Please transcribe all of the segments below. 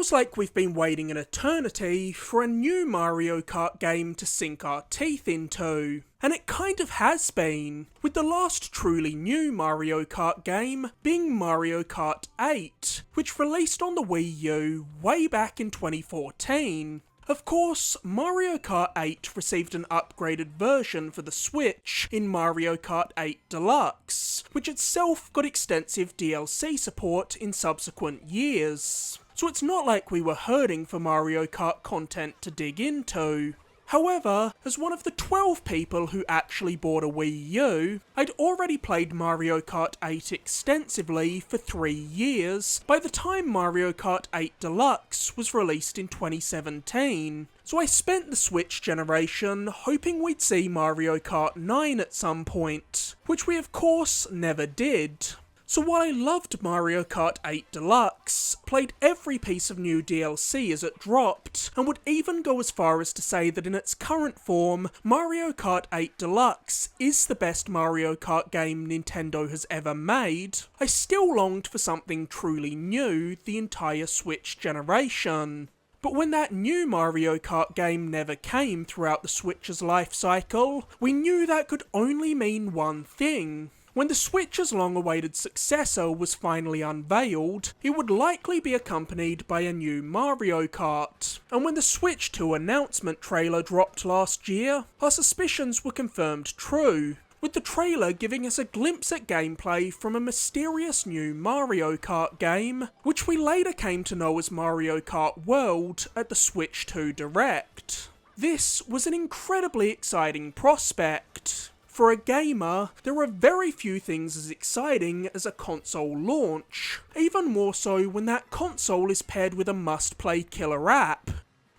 feels like we've been waiting an eternity for a new Mario Kart game to sink our teeth into. And it kind of has been, with the last truly new Mario Kart game being Mario Kart 8, which released on the Wii U way back in 2014. Of course, Mario Kart 8 received an upgraded version for the Switch in Mario Kart 8 Deluxe, which itself got extensive DLC support in subsequent years. So it's not like we were hurting for Mario Kart content to dig into. However, as one of the 12 people who actually bought a Wii U, I'd already played Mario Kart 8 extensively for 3 years by the time Mario Kart 8 Deluxe was released in 2017. So I spent the Switch generation hoping we'd see Mario Kart 9 at some point, which we of course never did. So while I loved Mario Kart 8 Deluxe, played every piece of new DLC as it dropped, and would even go as far as to say that in its current form, Mario Kart 8 Deluxe is the best Mario Kart game Nintendo has ever made, I still longed for something truly new the entire Switch generation. But when that new Mario Kart game never came throughout the Switch's life cycle, we knew that could only mean one thing. When the Switch's long-awaited successor was finally unveiled, it would likely be accompanied by a new Mario Kart. And when the Switch 2 announcement trailer dropped last year, our suspicions were confirmed true, with the trailer giving us a glimpse at gameplay from a mysterious new Mario Kart game, which we later came to know as Mario Kart World at the Switch 2 Direct. This was an incredibly exciting prospect. For a gamer, there are very few things as exciting as a console launch, even more so when that console is paired with a must-play killer app.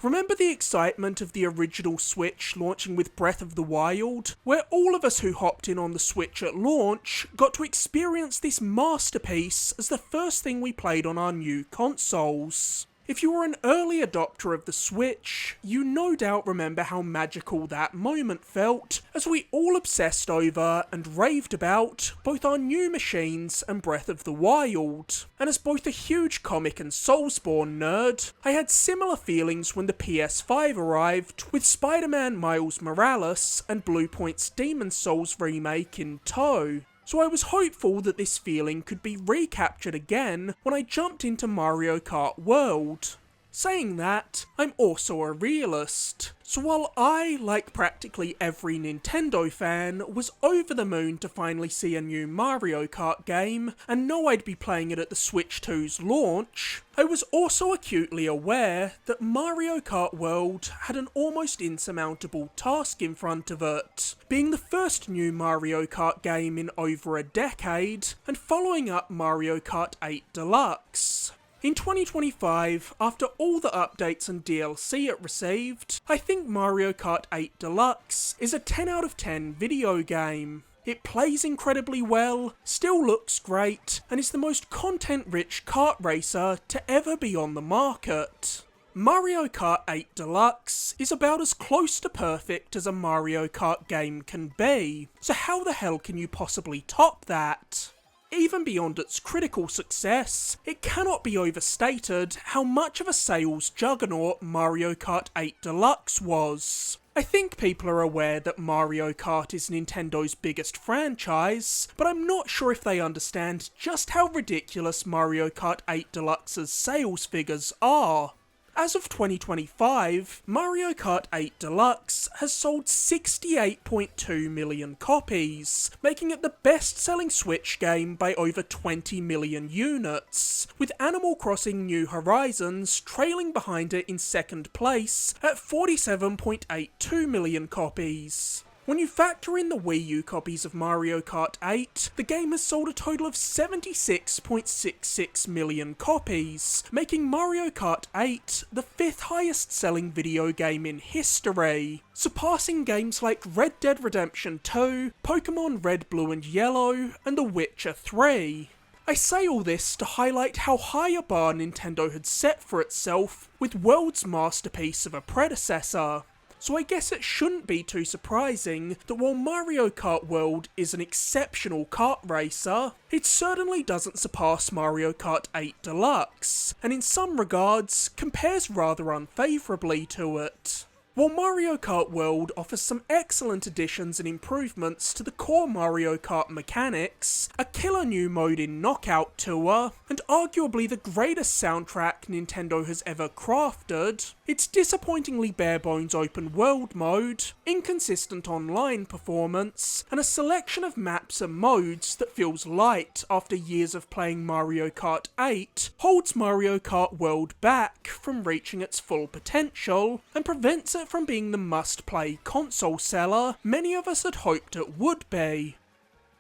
Remember the excitement of the original Switch launching with Breath of the Wild, where all of us who hopped in on the Switch at launch got to experience this masterpiece as the first thing we played on our new consoles. If you were an early adopter of the Switch, you no doubt remember how magical that moment felt as we all obsessed over and raved about both our new machines and Breath of the Wild. And as both a huge comic and Soulsborne nerd, I had similar feelings when the PS5 arrived with Spider-Man Miles Morales and Bluepoint's Demon's Souls remake in tow. So I was hopeful that this feeling could be recaptured again when I jumped into Mario Kart World. Saying that, I'm also a realist. So while I, like practically every Nintendo fan, was over the moon to finally see a new Mario Kart game, and know I'd be playing it at the Switch 2's launch, I was also acutely aware that Mario Kart World had an almost insurmountable task in front of it, being the first new Mario Kart game in over a decade, and following up Mario Kart 8 Deluxe. In 2025, after all the updates and DLC it received, I think Mario Kart 8 Deluxe is a 10 out of 10 video game. It plays incredibly well, still looks great, and is the most content-rich kart racer to ever be on the market. Mario Kart 8 Deluxe is about as close to perfect as a Mario Kart game can be, so how the hell can you possibly top that? Even beyond its critical success, it cannot be overstated how much of a sales juggernaut Mario Kart 8 Deluxe was. I think people are aware that Mario Kart is Nintendo's biggest franchise, but I'm not sure if they understand just how ridiculous Mario Kart 8 Deluxe's sales figures are. As of 2025, Mario Kart 8 Deluxe has sold 68.2 million copies, making it the best-selling Switch game by over 20 million units, with Animal Crossing New Horizons trailing behind it in second place at 47.82 million copies. When you factor in the Wii U copies of Mario Kart 8, the game has sold a total of 76.66 million copies, making Mario Kart 8 the 5th highest selling video game in history, surpassing games like Red Dead Redemption 2, Pokemon Red, Blue and Yellow, and The Witcher 3. I say all this to highlight how high a bar Nintendo had set for itself with World's masterpiece of a predecessor. so I guess it shouldn't be too surprising that while Mario Kart World is an exceptional kart racer, it certainly doesn't surpass Mario Kart 8 Deluxe, and in some regards compares rather unfavourably to it. While Mario Kart World offers some excellent additions and improvements to the core Mario Kart mechanics, a killer new mode in Knockout Tour, and arguably the greatest soundtrack Nintendo has ever crafted, its disappointingly bare-bones open world mode, inconsistent online performance, and a selection of maps and modes that feels light after years of playing Mario Kart 8 holds Mario Kart World back from reaching its full potential, and prevents it from being the must-play console seller many of us had hoped it would be.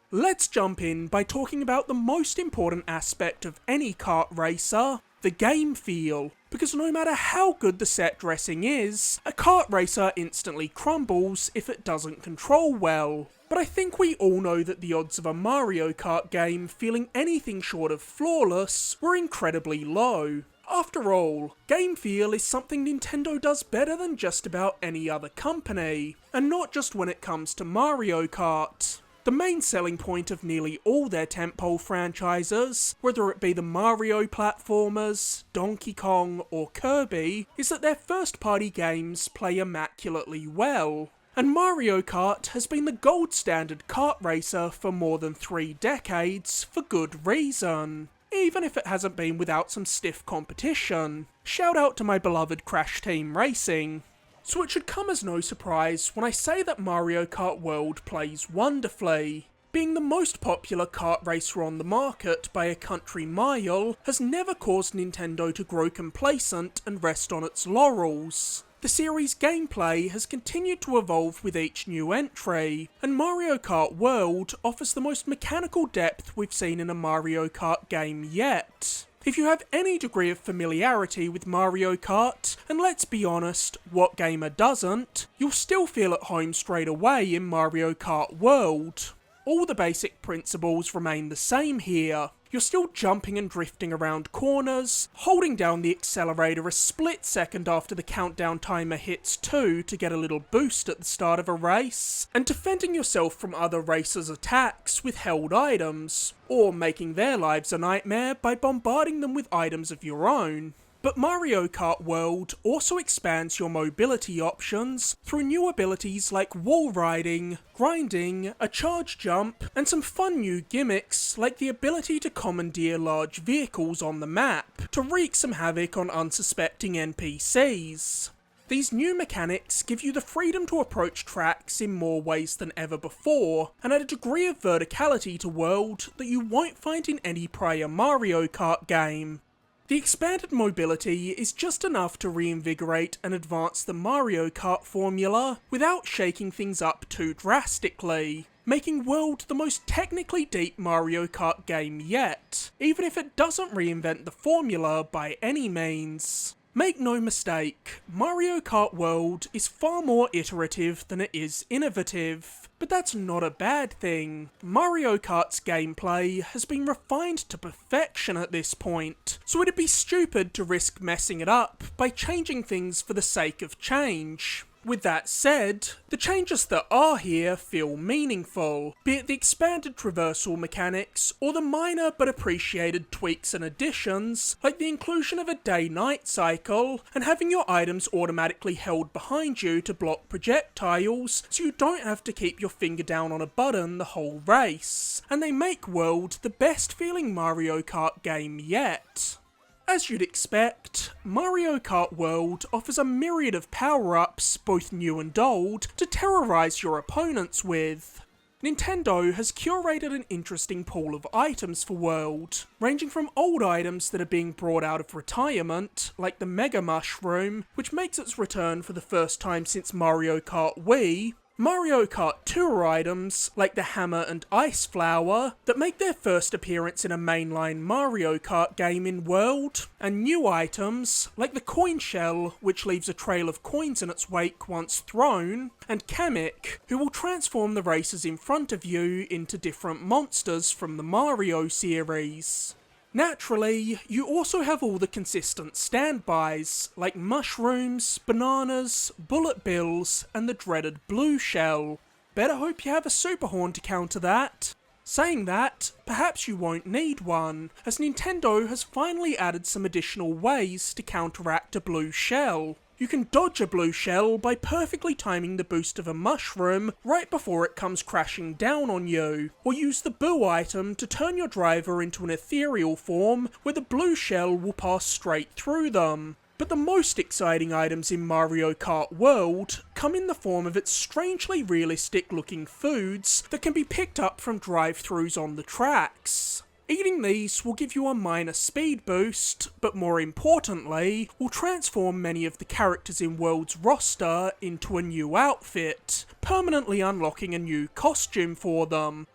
Let's jump in by talking about the most important aspect of any kart racer, the game feel, because no matter how good the set dressing is, a kart racer instantly crumbles if it doesn't control well. But I think we all know that the odds of a Mario Kart game feeling anything short of flawless were incredibly low. After all, game feel is something Nintendo does better than just about any other company, and not just when it comes to Mario Kart. The main selling point of nearly all their tentpole franchises, whether it be the Mario platformers, Donkey Kong, or Kirby, is that their first-party games play immaculately well. And Mario Kart has been the gold standard kart racer for more than 3 decades, for good reason. Even if it hasn't been without some stiff competition. Shout out to my beloved Crash Team Racing. So it should come as no surprise when I say that Mario Kart World plays wonderfully. Being the most popular kart racer on the market by a country mile has never caused Nintendo to grow complacent and rest on its laurels. The series' gameplay has continued to evolve with each new entry, and Mario Kart World offers the most mechanical depth we've seen in a Mario Kart game yet. If you have any degree of familiarity with Mario Kart, and let's be honest, what gamer doesn't, you'll still feel at home straight away in Mario Kart World. All the basic principles remain the same here. You're still jumping and drifting around corners, holding down the accelerator a split second after the countdown timer hits 2 to get a little boost at the start of a race, and defending yourself from other racers' attacks with held items, or making their lives a nightmare by bombarding them with items of your own. But Mario Kart World also expands your mobility options through new abilities like wall riding, grinding, a charge jump, and some fun new gimmicks like the ability to commandeer large vehicles on the map to wreak some havoc on unsuspecting NPCs. These new mechanics give you the freedom to approach tracks in more ways than ever before, and add a degree of verticality to World that you won't find in any prior Mario Kart game. The expanded mobility is just enough to reinvigorate and advance the Mario Kart formula without shaking things up too drastically, making World the most technically deep Mario Kart game yet, even if it doesn't reinvent the formula by any means. Make no mistake, Mario Kart World is far more iterative than it is innovative, but that's not a bad thing. Mario Kart's gameplay has been refined to perfection at this point, so it'd be stupid to risk messing it up by changing things for the sake of change. With that said, the changes that are here feel meaningful, be it the expanded traversal mechanics or the minor but appreciated tweaks and additions, like the inclusion of a day-night cycle and having your items automatically held behind you to block projectiles so you don't have to keep your finger down on a button the whole race, and they make World the best feeling Mario Kart game yet. As you'd expect, Mario Kart World offers a myriad of power-ups, both new and old, to terrorise your opponents with. Nintendo has curated an interesting pool of items for World, ranging from old items that are being brought out of retirement, like the Mega Mushroom, which makes its return for the first time since Mario Kart Wii, Mario Kart Tour items, like the Hammer and Ice Flower, that make their first appearance in a mainline Mario Kart game in World, and new items, like the Coin Shell, which leaves a trail of coins in its wake once thrown, and Kamek, who will transform the racers in front of you into different monsters from the Mario series. Naturally, you also have all the consistent standbys, like mushrooms, bananas, bullet bills, and the dreaded blue shell. Better hope you have a super horn to counter that. Saying that, perhaps you won't need one, as Nintendo has finally added some additional ways to counteract a blue shell. You can dodge a blue shell by perfectly timing the boost of a mushroom right before it comes crashing down on you, or use the boo item to turn your driver into an ethereal form where the blue shell will pass straight through them. But the most exciting items in Mario Kart World come in the form of its strangely realistic looking foods that can be picked up from drive-thrus on the tracks. Eating these will give you a minor speed boost, but more importantly, will transform many of the characters in World's roster into a new outfit, permanently unlocking a new costume for them.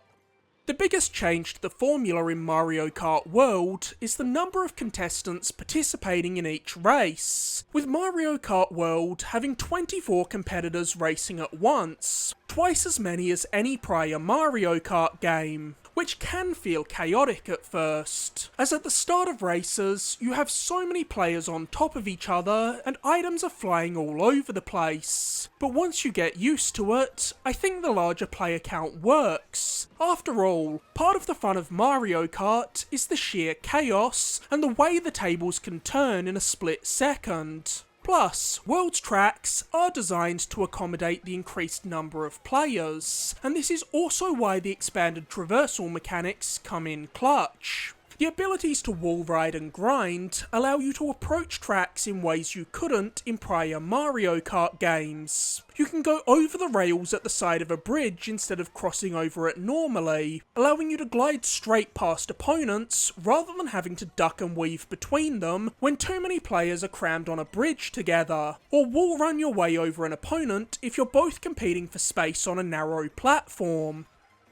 The biggest change to the formula in Mario Kart World is the number of contestants participating in each race, with Mario Kart World having 24 competitors racing at once, twice as many as any prior Mario Kart game, which can feel chaotic at first, as at the start of races you have so many players on top of each other and items are flying all over the place. But once you get used to it, I think the larger player count works. After all, part of the fun of Mario Kart is the sheer chaos and the way the tables can turn in a split second. Plus, World's tracks are designed to accommodate the increased number of players, and this is also why the expanded traversal mechanics come in clutch. The abilities to wall ride and grind allow you to approach tracks in ways you couldn't in prior Mario Kart games. You can go over the rails at the side of a bridge instead of crossing over it normally, allowing you to glide straight past opponents rather than having to duck and weave between them when too many players are crammed on a bridge together, or wall run your way over an opponent if you're both competing for space on a narrow platform.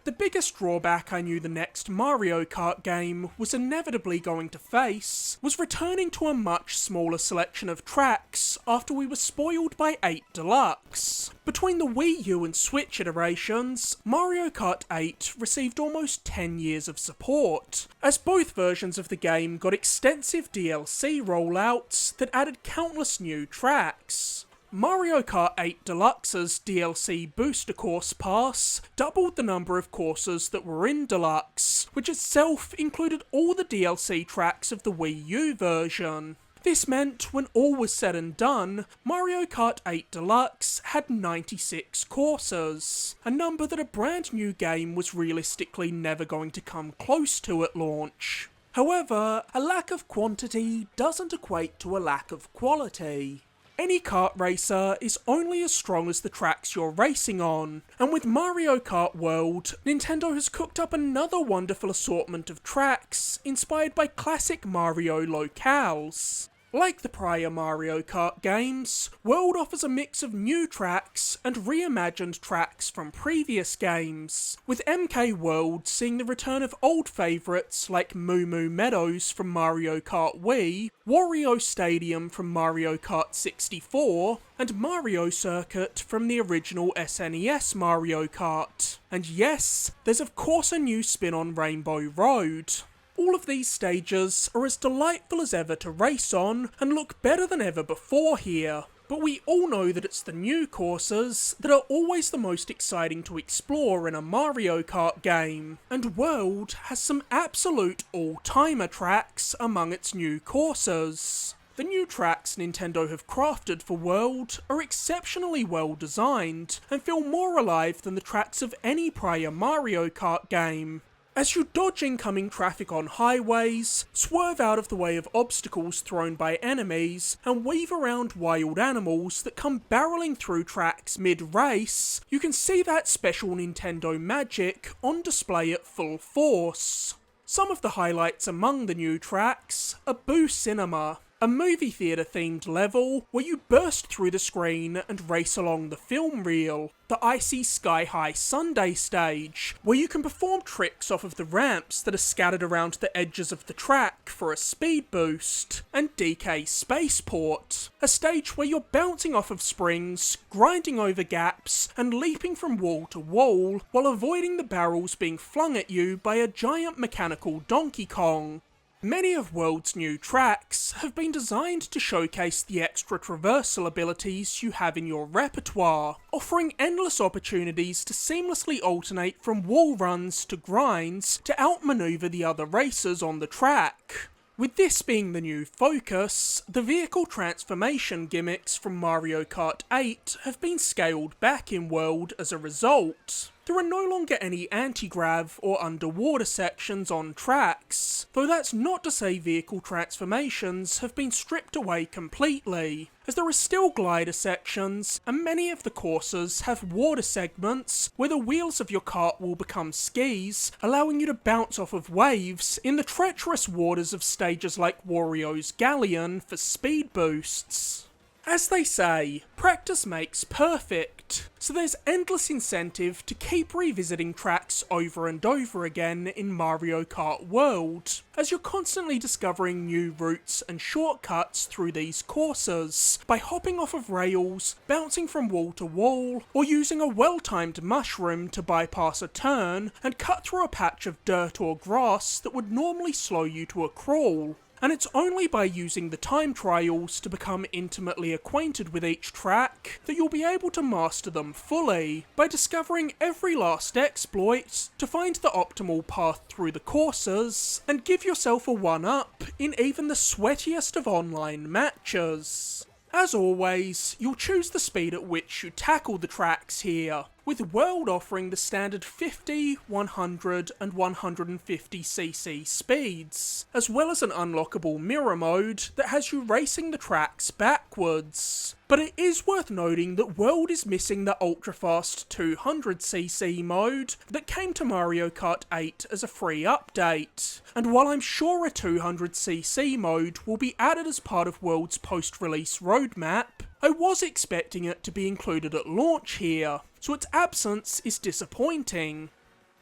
The biggest drawback I knew the next Mario Kart game was inevitably going to face was returning to a much smaller selection of tracks after we were spoiled by 8 Deluxe. Between the Wii U and Switch iterations, Mario Kart 8 received almost 10 years of support, as both versions of the game got extensive DLC rollouts that added countless new tracks. Mario Kart 8 Deluxe's DLC Booster Course Pass doubled the number of courses that were in Deluxe, which itself included all the DLC tracks of the Wii U version. This meant, when all was said and done, Mario Kart 8 Deluxe had 96 courses, a number that a brand new game was realistically never going to come close to at launch. However, a lack of quantity doesn't equate to a lack of quality. Any kart racer is only as strong as the tracks you're racing on, and with Mario Kart World, Nintendo has cooked up another wonderful assortment of tracks inspired by classic Mario locales. Like the prior Mario Kart games, World offers a mix of new tracks and reimagined tracks from previous games, with MK World seeing the return of old favourites like Moo Moo Meadows from Mario Kart Wii, Wario Stadium from Mario Kart 64, and Mario Circuit from the original SNES Mario Kart. And yes, there's of course a new spin on Rainbow Road. All of these stages are as delightful as ever to race on and look better than ever before here, but we all know that it's the new courses that are always the most exciting to explore in a Mario Kart game, and World has some absolute all-timer tracks among its new courses. The new tracks Nintendo have crafted for World are exceptionally well designed and feel more alive than the tracks of any prior Mario Kart game. As you dodge incoming traffic on highways, swerve out of the way of obstacles thrown by enemies, and weave around wild animals that come barreling through tracks mid-race, you can see that special Nintendo magic on display at full force. Some of the highlights among the new tracks are Boo Cinema, a movie theatre themed level where you burst through the screen and race along the film reel, the Icy Sky High Sundae stage, where you can perform tricks off of the ramps that are scattered around the edges of the track for a speed boost, and DK Spaceport, a stage where you're bouncing off of springs, grinding over gaps, and leaping from wall to wall while avoiding the barrels being flung at you by a giant mechanical Donkey Kong. Many of World's new tracks have been designed to showcase the extra traversal abilities you have in your repertoire, offering endless opportunities to seamlessly alternate from wall runs to grinds to outmaneuver the other racers on the track. With this being the new focus, the vehicle transformation gimmicks from Mario Kart 8 have been scaled back in World as a result. There are no longer any anti-grav or underwater sections on tracks, though that's not to say vehicle transformations have been stripped away completely, as there are still glider sections, and many of the courses have water segments where the wheels of your kart will become skis, allowing you to bounce off of waves in the treacherous waters of stages like Wario's Galleon for speed boosts. As they say, practice makes perfect, so there's endless incentive to keep revisiting tracks over and over again in Mario Kart World, as you're constantly discovering new routes and shortcuts through these courses, by hopping off of rails, bouncing from wall to wall, or using a well-timed mushroom to bypass a turn and cut through a patch of dirt or grass that would normally slow you to a crawl. And it's only by using the time trials to become intimately acquainted with each track that you'll be able to master them fully, by discovering every last exploit to find the optimal path through the courses, and give yourself a one-up in even the sweatiest of online matches. As always, you'll choose the speed at which you tackle the tracks here, with World offering the standard 50, 100 and 150cc speeds, as well as an unlockable mirror mode that has you racing the tracks backwards. But it is worth noting that World is missing the ultra-fast 200cc mode that came to Mario Kart 8 as a free update, and while I'm sure a 200cc mode will be added as part of World's post-release roadmap, I was expecting it to be included at launch here, so its absence is disappointing.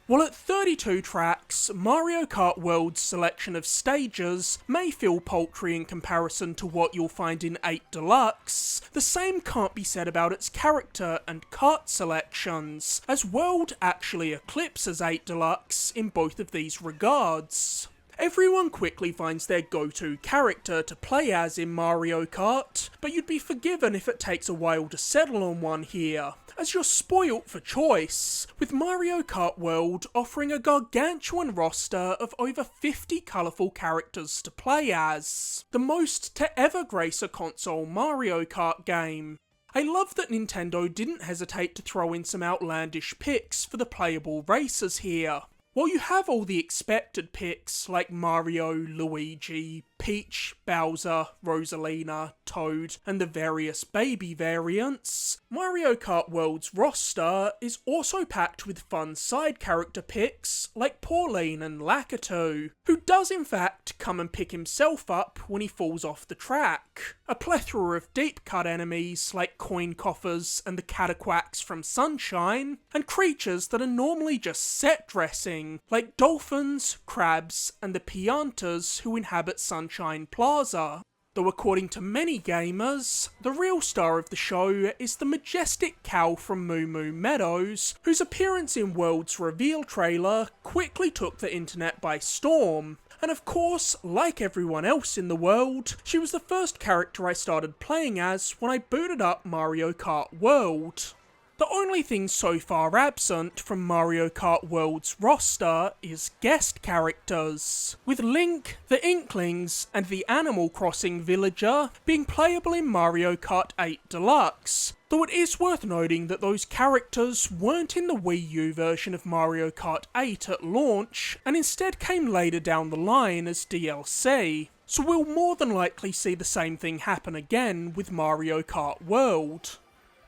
While at 32 tracks, Mario Kart World's selection of stages may feel paltry in comparison to what you'll find in 8 Deluxe, the same can't be said about its character and kart selections, as World actually eclipses 8 Deluxe in both of these regards. Everyone quickly finds their go-to character to play as in Mario Kart, but you'd be forgiven if it takes a while to settle on one here, as you're spoilt for choice, with Mario Kart World offering a gargantuan roster of over 50 colourful characters to play as, the most to ever grace a console Mario Kart game. I love that Nintendo didn't hesitate to throw in some outlandish picks for the playable racers here. While you have all the expected picks like Mario, Luigi, Peach, Bowser, Rosalina, Toad, and the various baby variants, Mario Kart World's roster is also packed with fun side character picks like Pauline and Lakitu, who does in fact come and pick himself up when he falls off the track, a plethora of deep cut enemies like coin coffers and the cataquacks from Sunshine, and creatures that are normally just set dressing like dolphins, crabs, and the piantas who inhabit Sunshine Plaza. Though according to many gamers, the real star of the show is the majestic cow from Moo Moo Meadows, whose appearance in World's reveal trailer quickly took the internet by storm. And of course, like everyone else in the world, she was the first character I started playing as when I booted up Mario Kart World. The only thing so far absent from Mario Kart World's roster is guest characters, with Link, the Inklings, and the Animal Crossing villager being playable in Mario Kart 8 Deluxe, though it is worth noting that those characters weren't in the Wii U version of Mario Kart 8 at launch, and instead came later down the line as DLC. So we'll more than likely see the same thing happen again with Mario Kart World.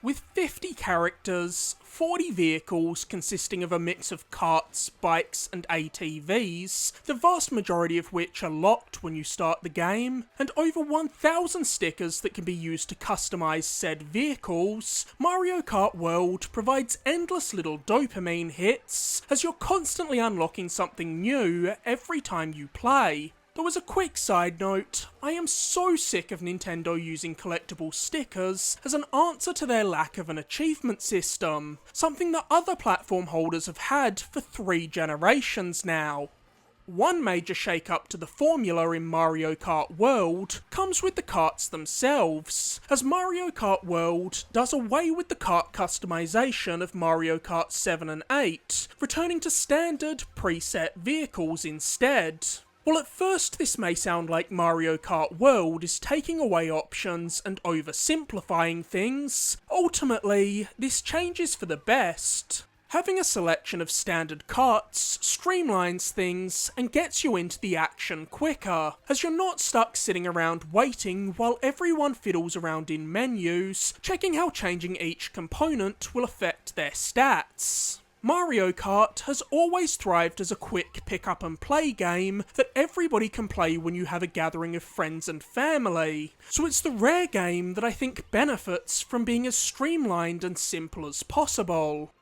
With 50 characters, 40 vehicles consisting of a mix of karts, bikes and ATVs, the vast majority of which are locked when you start the game, and over 1,000 stickers that can be used to customise said vehicles, Mario Kart World provides endless little dopamine hits, as you're constantly unlocking something new every time you play. Though as a quick side note, I am so sick of Nintendo using collectible stickers as an answer to their lack of an achievement system, something that other platform holders have had for 3 generations now. One major shake-up to the formula in Mario Kart World comes with the karts themselves, as Mario Kart World does away with the kart customization of Mario Kart 7 and 8, returning to standard, preset vehicles instead. While at first this may sound like Mario Kart World is taking away options and oversimplifying things, ultimately, this change is for the best. Having a selection of standard karts streamlines things and gets you into the action quicker, as you're not stuck sitting around waiting while everyone fiddles around in menus, checking how changing each component will affect their stats. Mario Kart has always thrived as a quick pick up and play game that everybody can play when you have a gathering of friends and family, so it's the rare game that I think benefits from being as streamlined and simple as possible.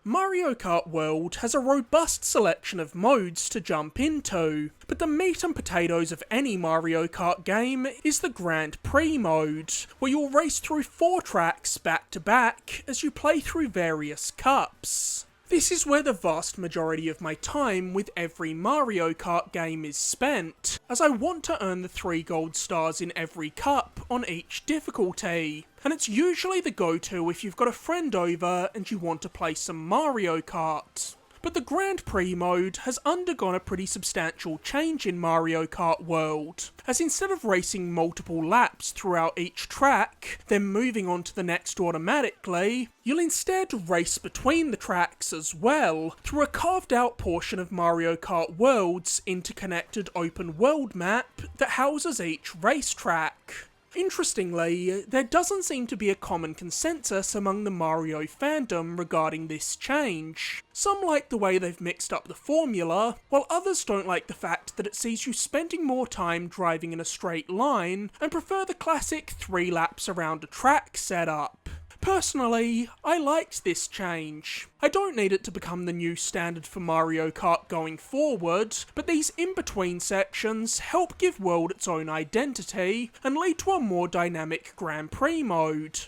Mario Kart World has a robust selection of modes to jump into, but the meat and potatoes of any Mario Kart game is the Grand Prix mode, where you'll race through 4 tracks back to back as you play through various cups. This is where the vast majority of my time with every Mario Kart game is spent, as I want to earn the 3 gold stars in every cup on each difficulty, and it's usually the go-to if you've got a friend over and you want to play some Mario Kart. But the Grand Prix mode has undergone a pretty substantial change in Mario Kart World, as instead of racing multiple laps throughout each track, then moving on to the next automatically, you'll instead race between the tracks as well, through a carved out portion of Mario Kart World's interconnected open world map that houses each racetrack. Interestingly, there doesn't seem to be a common consensus among the Mario fandom regarding this change. Some like the way they've mixed up the formula, while others don't like the fact that it sees you spending more time driving in a straight line, and prefer the classic 3 laps around a track setup. Personally, I liked this change. I don't need it to become the new standard for Mario Kart going forward, but these in-between sections help give World its own identity and lead to a more dynamic Grand Prix mode.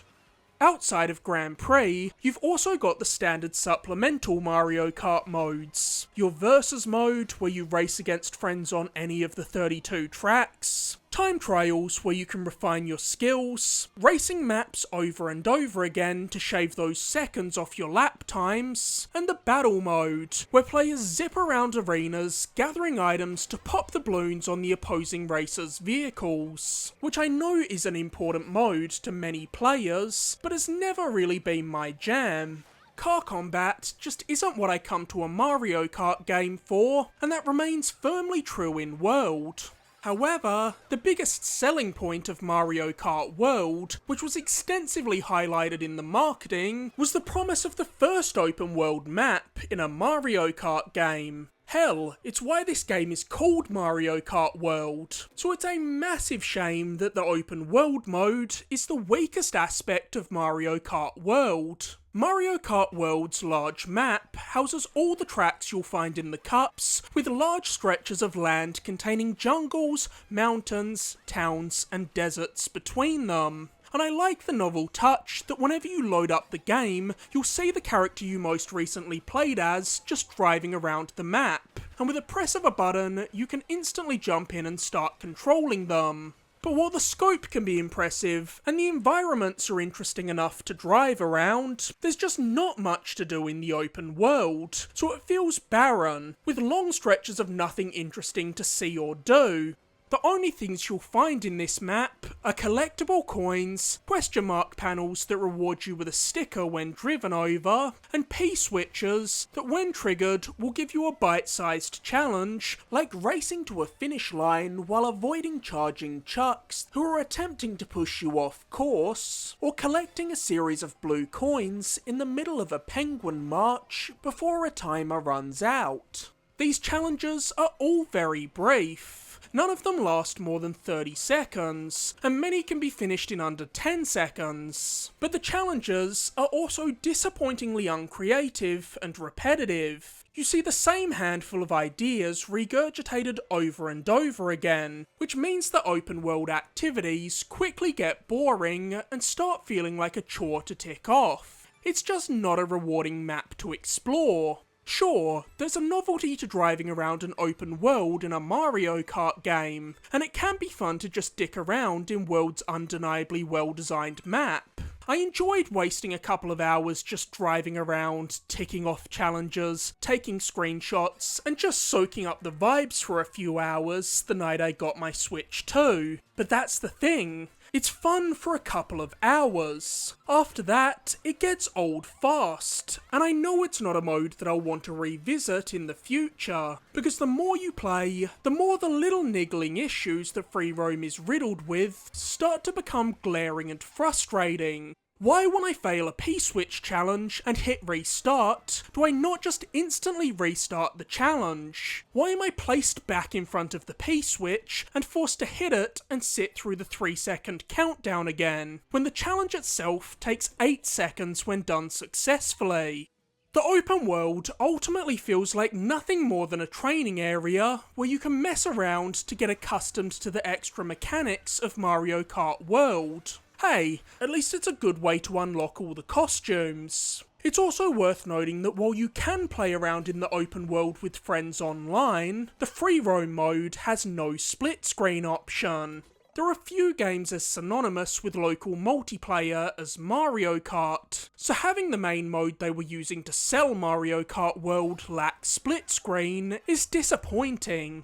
Outside of Grand Prix, you've also got the standard supplemental Mario Kart modes. Your Versus mode, where you race against friends on any of the 32 tracks. Time trials, where you can refine your skills. Racing maps over and over again to shave those seconds off your lap times. And the battle mode, where players zip around arenas, gathering items to pop the balloons on the opposing racers' vehicles. Which I know is an important mode to many players, but has never really been my jam. Car combat just isn't what I come to a Mario Kart game for, and that remains firmly true in World. However, the biggest selling point of Mario Kart World, which was extensively highlighted in the marketing, was the promise of the first open world map in a Mario Kart game. Hell, it's why this game is called Mario Kart World, so it's a massive shame that the open world mode is the weakest aspect of Mario Kart World. Mario Kart World's large map houses all the tracks you'll find in the cups, with large stretches of land containing jungles, mountains, towns, and deserts between them. And I like the novel touch that whenever you load up the game, you'll see the character you most recently played as just driving around the map, and with a press of a button, you can instantly jump in and start controlling them. But while the scope can be impressive, and the environments are interesting enough to drive around, there's just not much to do in the open world, so it feels barren, with long stretches of nothing interesting to see or do. The only things you'll find in this map are collectible coins, question mark panels that reward you with a sticker when driven over, and P-switches that when triggered will give you a bite-sized challenge, like racing to a finish line while avoiding charging chucks who are attempting to push you off course, or collecting a series of blue coins in the middle of a penguin march before a timer runs out. These challenges are all very brief. None of them last more than 30 seconds, and many can be finished in under 10 seconds. But the challenges are also disappointingly uncreative and repetitive. You see the same handful of ideas regurgitated over and over again, which means that open world activities quickly get boring and start feeling like a chore to tick off. It's just not a rewarding map to explore. Sure, there's a novelty to driving around an open world in a Mario Kart game, and it can be fun to just dick around in World's undeniably well-designed map. I enjoyed wasting a couple of hours just driving around, ticking off challenges, taking screenshots, and just soaking up the vibes for a few hours the night I got my Switch too. But that's the thing. It's fun for a couple of hours. After that, it gets old fast, and I know it's not a mode that I'll want to revisit in the future, because the more you play, the more the little niggling issues that free roam is riddled with start to become glaring and frustrating. Why, when I fail a P-switch challenge and hit restart, do I not just instantly restart the challenge? Why am I placed back in front of the P-switch and forced to hit it and sit through the 3-second countdown again, when the challenge itself takes 8 seconds when done successfully? The open world ultimately feels like nothing more than a training area where you can mess around to get accustomed to the extra mechanics of Mario Kart World. Hey, at least it's a good way to unlock all the costumes. It's also worth noting that while you can play around in the open world with friends online, the free roam mode has no split screen option. There are few games as synonymous with local multiplayer as Mario Kart, so having the main mode they were using to sell Mario Kart World lack split screen is disappointing.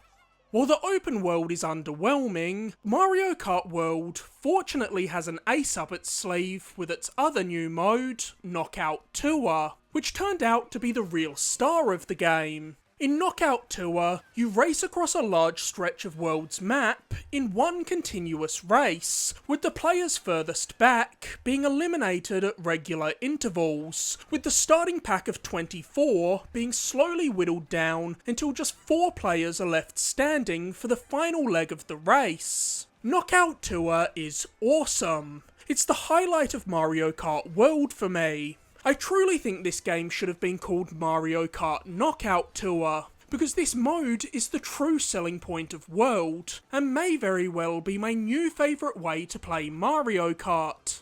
While the open world is underwhelming, Mario Kart World fortunately has an ace up its sleeve with its other new mode, Knockout Tour, which turned out to be the real star of the game. In Knockout Tour, you race across a large stretch of World's map in one continuous race, with the players furthest back being eliminated at regular intervals, with the starting pack of 24 being slowly whittled down until just 4 players are left standing for the final leg of the race. Knockout Tour is awesome. It's the highlight of Mario Kart World for me. I truly think this game should have been called Mario Kart Knockout Tour, because this mode is the true selling point of World, and may very well be my new favourite way to play Mario Kart.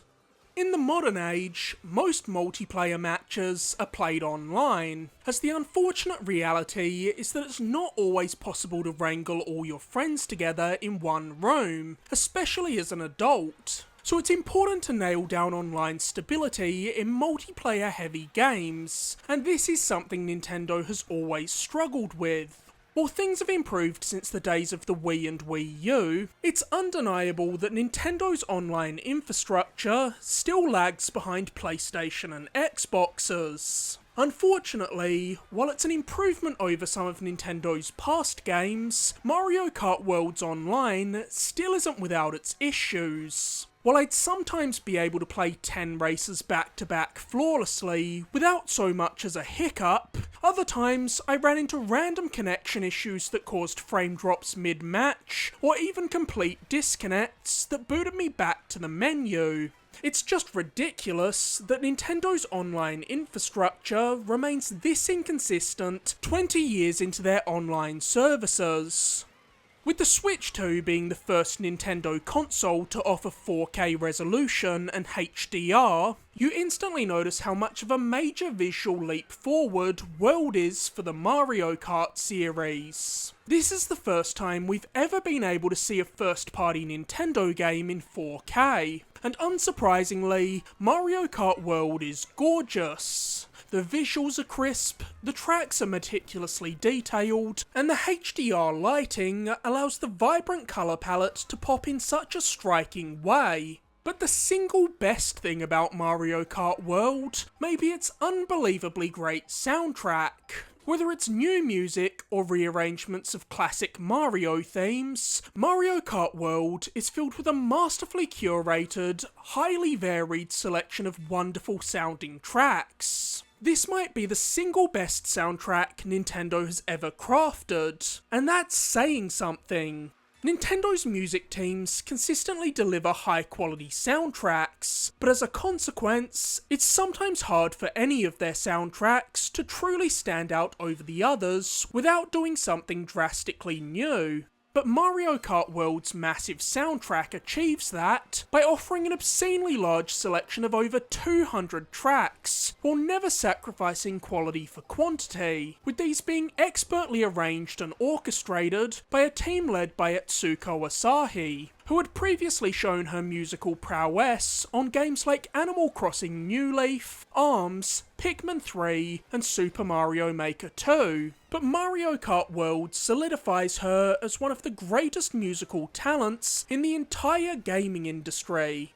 In the modern age, most multiplayer matches are played online, as the unfortunate reality is that it's not always possible to wrangle all your friends together in one room, especially as an adult. So it's important to nail down online stability in multiplayer-heavy games, and this is something Nintendo has always struggled with. While things have improved since the days of the Wii and Wii U, it's undeniable that Nintendo's online infrastructure still lags behind PlayStation and Xboxes. Unfortunately, while it's an improvement over some of Nintendo's past games, Mario Kart World's online still isn't without its issues. While I'd sometimes be able to play 10 races back to back flawlessly without so much as a hiccup, other times I ran into random connection issues that caused frame drops mid-match, or even complete disconnects that booted me back to the menu. It's just ridiculous that Nintendo's online infrastructure remains this inconsistent 20 years into their online services. With the Switch 2 being the first Nintendo console to offer 4K resolution and HDR, you instantly notice how much of a major visual leap forward World is for the Mario Kart series. This is the first time we've ever been able to see a first-party Nintendo game in 4K, and unsurprisingly, Mario Kart World is gorgeous. The visuals are crisp, the tracks are meticulously detailed, and the HDR lighting allows the vibrant colour palette to pop in such a striking way. But the single best thing about Mario Kart World may be its unbelievably great soundtrack. Whether it's new music or rearrangements of classic Mario themes, Mario Kart World is filled with a masterfully curated, highly varied selection of wonderful sounding tracks. This might be the single best soundtrack Nintendo has ever crafted, and that's saying something. Nintendo's music teams consistently deliver high-quality soundtracks, but as a consequence, it's sometimes hard for any of their soundtracks to truly stand out over the others without doing something drastically new. But Mario Kart World's massive soundtrack achieves that by offering an obscenely large selection of over 200 tracks, while never sacrificing quality for quantity, with these being expertly arranged and orchestrated by a team led by Atsuko Asahi, who had previously shown her musical prowess on games like Animal Crossing New Leaf, ARMS, Pikmin 3, and Super Mario Maker 2. But Mario Kart World solidifies her as one of the greatest musical talents in the entire gaming industry.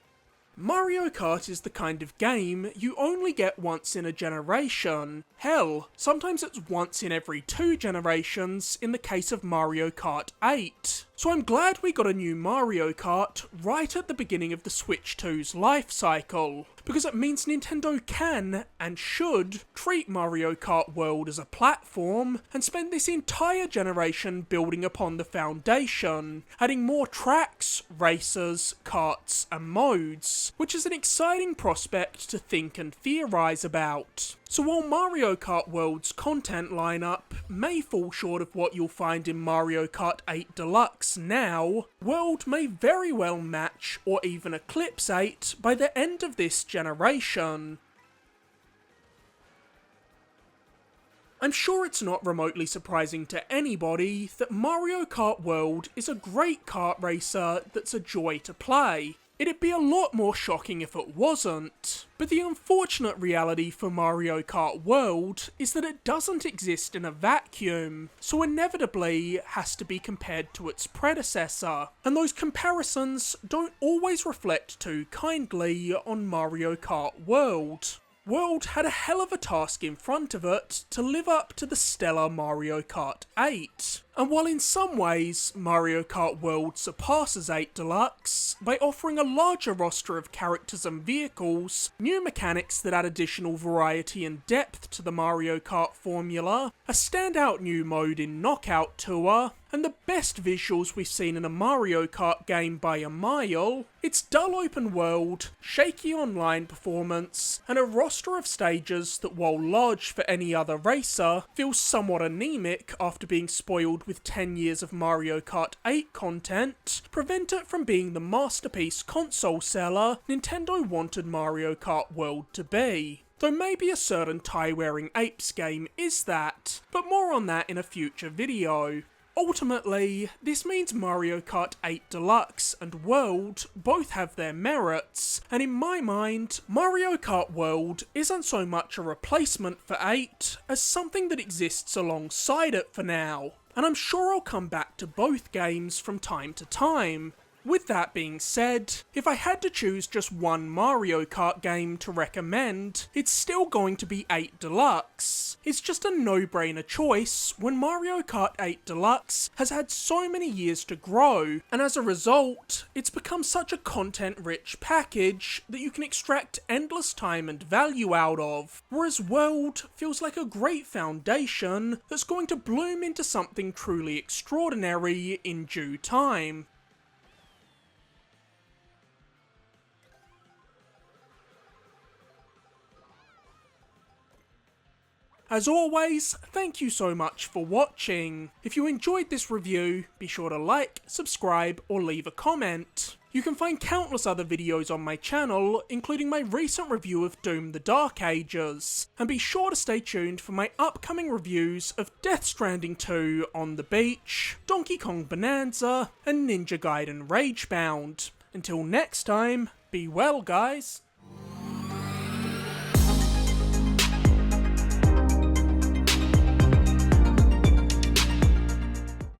Mario Kart is the kind of game you only get once in a generation. Hell, sometimes it's once in every 2 generations in the case of Mario Kart 8. So I'm glad we got a new Mario Kart right at the beginning of the Switch 2's life cycle, because it means Nintendo can, and should, treat Mario Kart World as a platform, and spend this entire generation building upon the foundation, adding more tracks, racers, karts, and modes, which is an exciting prospect to think and theorise about. So while Mario Kart World's content lineup may fall short of what you'll find in Mario Kart 8 Deluxe now, World may very well match or even eclipse 8 by the end of this generation. I'm sure it's not remotely surprising to anybody that Mario Kart World is a great kart racer that's a joy to play. It'd be a lot more shocking if it wasn't. But the unfortunate reality for Mario Kart World is that it doesn't exist in a vacuum, so inevitably has to be compared to its predecessor. And those comparisons don't always reflect too kindly on Mario Kart World. World had a hell of a task in front of it to live up to the stellar Mario Kart 8. And while in some ways Mario Kart World surpasses 8 Deluxe by offering a larger roster of characters and vehicles, new mechanics that add additional variety and depth to the Mario Kart formula, a standout new mode in Knockout Tour, and the best visuals we've seen in a Mario Kart game by a mile, its dull open world, shaky online performance, and a roster of stages that, while large for any other racer, feels somewhat anemic after being spoiled with 10 years of Mario Kart 8 content, prevent it from being the masterpiece console seller Nintendo wanted Mario Kart World to be. Though maybe a certain tie-wearing apes game is that, but more on that in a future video. Ultimately, this means Mario Kart 8 Deluxe and World both have their merits, and in my mind, Mario Kart World isn't so much a replacement for 8 as something that exists alongside it for now, and I'm sure I'll come back to both games from time to time. With that being said, if I had to choose just one Mario Kart game to recommend, it's still going to be 8 Deluxe. It's just a no-brainer choice when Mario Kart 8 Deluxe has had so many years to grow, and as a result, it's become such a content-rich package that you can extract endless time and value out of, whereas World feels like a great foundation that's going to bloom into something truly extraordinary in due time. As always, thank you so much for watching. If you enjoyed this review, be sure to like, subscribe, or leave a comment. You can find countless other videos on my channel, including my recent review of Doom: The Dark Ages, and be sure to stay tuned for my upcoming reviews of Death Stranding 2 On the Beach, Donkey Kong Bonanza, and Ninja Gaiden Ragebound. Until next time, be well guys.